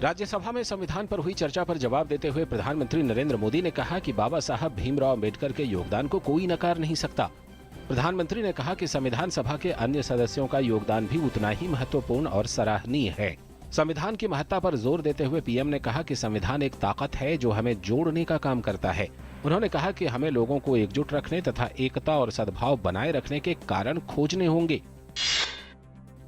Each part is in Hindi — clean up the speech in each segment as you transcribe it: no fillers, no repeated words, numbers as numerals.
राज्यसभा में संविधान पर हुई चर्चा पर जवाब देते हुए प्रधानमंत्री नरेंद्र मोदी ने कहा कि बाबा साहब भीमराव अंबेडकर के योगदान को कोई नकार नहीं सकता। प्रधानमंत्री ने कहा कि संविधान सभा के अन्य सदस्यों का योगदान भी उतना ही महत्वपूर्ण और सराहनीय है। संविधान की महत्ता पर जोर देते हुए पीएम ने कहा कि संविधान एक ताकत है जो हमें जोड़ने का काम करता है। उन्होंने कहा कि हमें लोगों को एकजुट रखने तथा एकता और सद्भाव बनाए रखने के कारण खोजने होंगे।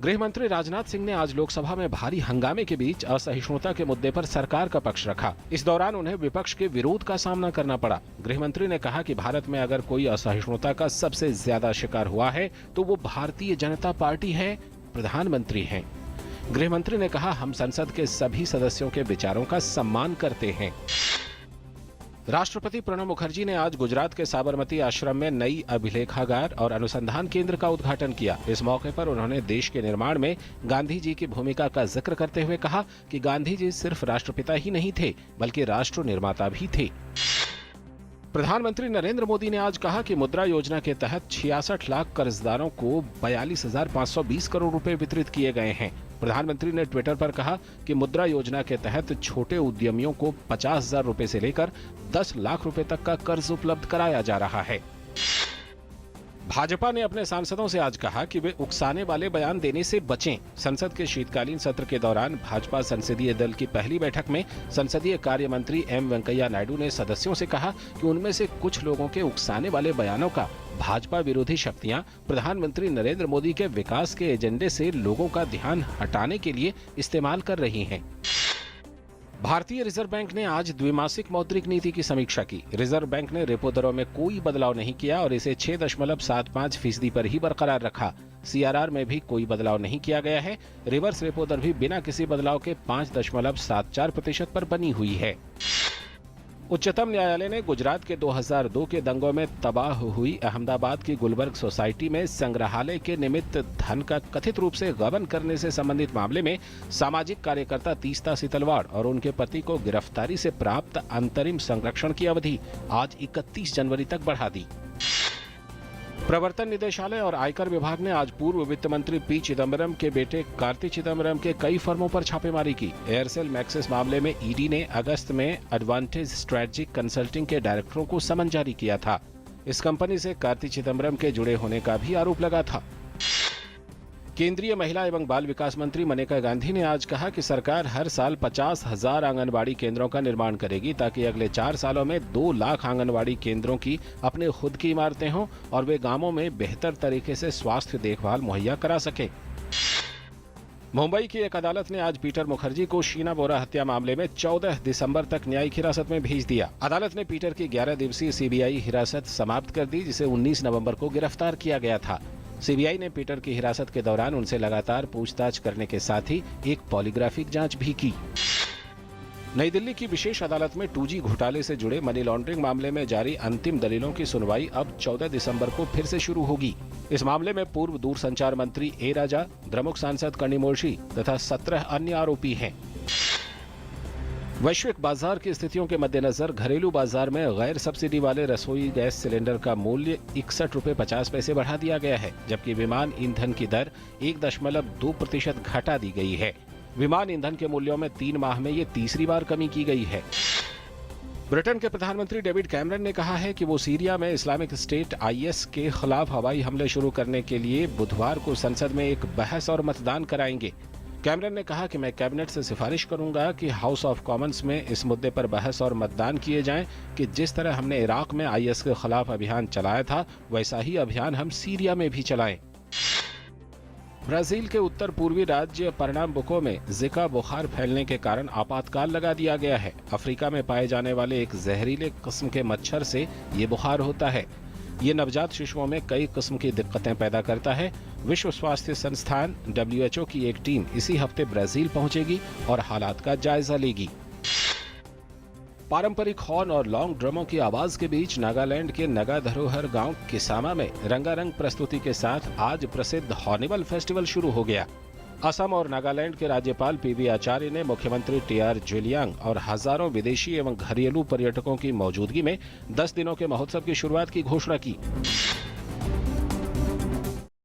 गृह मंत्री राजनाथ सिंह ने आज लोकसभा में भारी हंगामे के बीच असहिष्णुता के मुद्दे पर सरकार का पक्ष रखा। इस दौरान उन्हें विपक्ष के विरोध का सामना करना पड़ा। गृह मंत्री ने कहा कि भारत में अगर कोई असहिष्णुता का सबसे ज्यादा शिकार हुआ है तो वो भारतीय जनता पार्टी है, प्रधानमंत्री हैं। गृह मंत्री ने कहा, हम संसद के सभी सदस्यों के विचारों का सम्मान करते हैं। राष्ट्रपति प्रणब मुखर्जी ने आज गुजरात के साबरमती आश्रम में नई अभिलेखागार और अनुसंधान केंद्र का उद्घाटन किया। इस मौके पर उन्होंने देश के निर्माण में गांधी जी की भूमिका का जिक्र करते हुए कहा कि गांधी जी सिर्फ राष्ट्रपिता ही नहीं थे बल्कि राष्ट्र निर्माता भी थे। प्रधानमंत्री नरेंद्र मोदी ने आज कहा कि मुद्रा योजना के तहत 66 लाख कर्जदारों को 42,520 करोड़ रुपए वितरित किए गए हैं। प्रधानमंत्री ने ट्विटर पर कहा कि मुद्रा योजना के तहत छोटे उद्यमियों को 50,000 रुपए से लेकर 10 लाख रुपए तक का कर्ज उपलब्ध कराया जा रहा है। भाजपा ने अपने सांसदों से आज कहा कि वे उकसाने वाले बयान देने से बचें। संसद के शीतकालीन सत्र के दौरान भाजपा संसदीय दल की पहली बैठक में संसदीय कार्य मंत्री एम वेंकैया नायडू ने सदस्यों से कहा कि उनमें से कुछ लोगों के उकसाने वाले बयानों का भाजपा विरोधी शक्तियां प्रधानमंत्री नरेंद्र मोदी के विकास के एजेंडे से लोगों का ध्यान हटाने के लिए इस्तेमाल कर रही हैं। भारतीय रिजर्व बैंक ने आज द्विमासिक मौद्रिक नीति की समीक्षा की। रिजर्व बैंक ने रेपो दरों में कोई बदलाव नहीं किया और इसे 6.75% पर ही बरकरार रखा। सीआरआर में भी कोई बदलाव नहीं किया गया है। रिवर्स रेपो दर भी बिना किसी बदलाव के 5.74% पर बनी हुई है। उच्चतम न्यायालय ने गुजरात के 2002 के दंगों में तबाह हुई अहमदाबाद की गुलबर्ग सोसाइटी में संग्रहालय के निमित्त धन का कथित रूप से गबन करने से संबंधित मामले में सामाजिक कार्यकर्ता तीस्ता सितलवाड़ और उनके पति को गिरफ्तारी से प्राप्त अंतरिम संरक्षण की अवधि आज 31 जनवरी तक बढ़ा दी। प्रवर्तन निदेशालय और आयकर विभाग ने आज पूर्व वित्त मंत्री पी चिदम्बरम के बेटे कार्ति चिदम्बरम के कई फर्मों पर छापेमारी की। एयरसेल मैक्सिस मामले में ईडी ने अगस्त में एडवांटेज स्ट्रेटेजिक कंसल्टिंग के डायरेक्टरों को समन जारी किया था। इस कंपनी से कार्ति चिदम्बरम के जुड़े होने का भी आरोप लगा था। केंद्रीय महिला एवं बाल विकास मंत्री मेनका गांधी ने आज कहा कि सरकार हर साल 50,000 आंगनबाड़ी केंद्रों का निर्माण करेगी ताकि अगले 4 सालों में 2 लाख आंगनबाड़ी केंद्रों की अपने खुद की इमारतें हों और वे गांवों में बेहतर तरीके से स्वास्थ्य देखभाल मुहैया करा सके। मुंबई की एक अदालत ने आज पीटर मुखर्जी को शीना बोरा हत्या मामले में 14 दिसंबर तक न्यायिक हिरासत में भेज दिया। अदालत ने पीटर की 11 दिवसीय सीबीआई हिरासत समाप्त कर दी, जिसे 19 नवंबर को गिरफ्तार किया गया था। सीबीआई ने पीटर की हिरासत के दौरान उनसे लगातार पूछताछ करने के साथ ही एक पॉलीग्राफिक जांच भी की। नई दिल्ली की विशेष अदालत में 2G घोटाले से जुड़े मनी लॉन्ड्रिंग मामले में जारी अंतिम दलीलों की सुनवाई अब 14 दिसंबर को फिर से शुरू होगी। इस मामले में पूर्व दूरसंचार मंत्री ए राजा, द्रमुक सांसद कनिमोझी तथा 17 अन्य आरोपी हैं। वैश्विक बाजार की स्थितियों के मद्देनजर घरेलू बाजार में गैर सब्सिडी वाले रसोई गैस सिलेंडर का मूल्य 61 रुपए 50 पैसे बढ़ा दिया गया है, जबकि विमान ईंधन की दर 1.2% घटा दी गई है। विमान ईंधन के मूल्यों में 3 माह में ये तीसरी बार कमी की गई है। ब्रिटेन के प्रधानमंत्री डेविड कैमरन ने कहा है कि वो सीरिया में इस्लामिक स्टेट IS के खिलाफ हवाई हमले शुरू करने के लिए बुधवार को संसद में एक बहस और मतदान कराएंगे। कैमरन ने कहा कि मैं कैबिनेट से सिफारिश करूंगा कि हाउस ऑफ कॉमन्स में इस मुद्दे पर बहस और मतदान किए जाएं कि जिस तरह हमने इराक में IS के खिलाफ अभियान चलाया था वैसा ही अभियान हम सीरिया में भी चलाएं। ब्राजील के उत्तर पूर्वी राज्य पर्नाम्बुको में जिका बुखार फैलने के कारण आपातकाल लगा दिया गया है। अफ्रीका में पाए जाने वाले एक जहरीले किस्म के मच्छर से ये बुखार होता है। ये नवजात शिशुओं में कई किस्म की दिक्कतें पैदा करता है। विश्व स्वास्थ्य संस्थान WHO की एक टीम इसी हफ्ते ब्राजील पहुंचेगी और हालात का जायजा लेगी। पारंपरिक हॉर्न और लॉन्ग ड्रमों की आवाज के बीच नागालैंड के नगा धरोहर गांव किसामा में रंगारंग प्रस्तुति के साथ आज प्रसिद्ध हॉर्निवल फेस्टिवल शुरू हो गया। असम और नागालैंड के राज्यपाल PB आचार्य ने मुख्यमंत्री TR जुलियांग और हजारों विदेशी एवं घरेलू पर्यटकों की मौजूदगी में 10 दिनों के महोत्सव की शुरुआत की घोषणा की।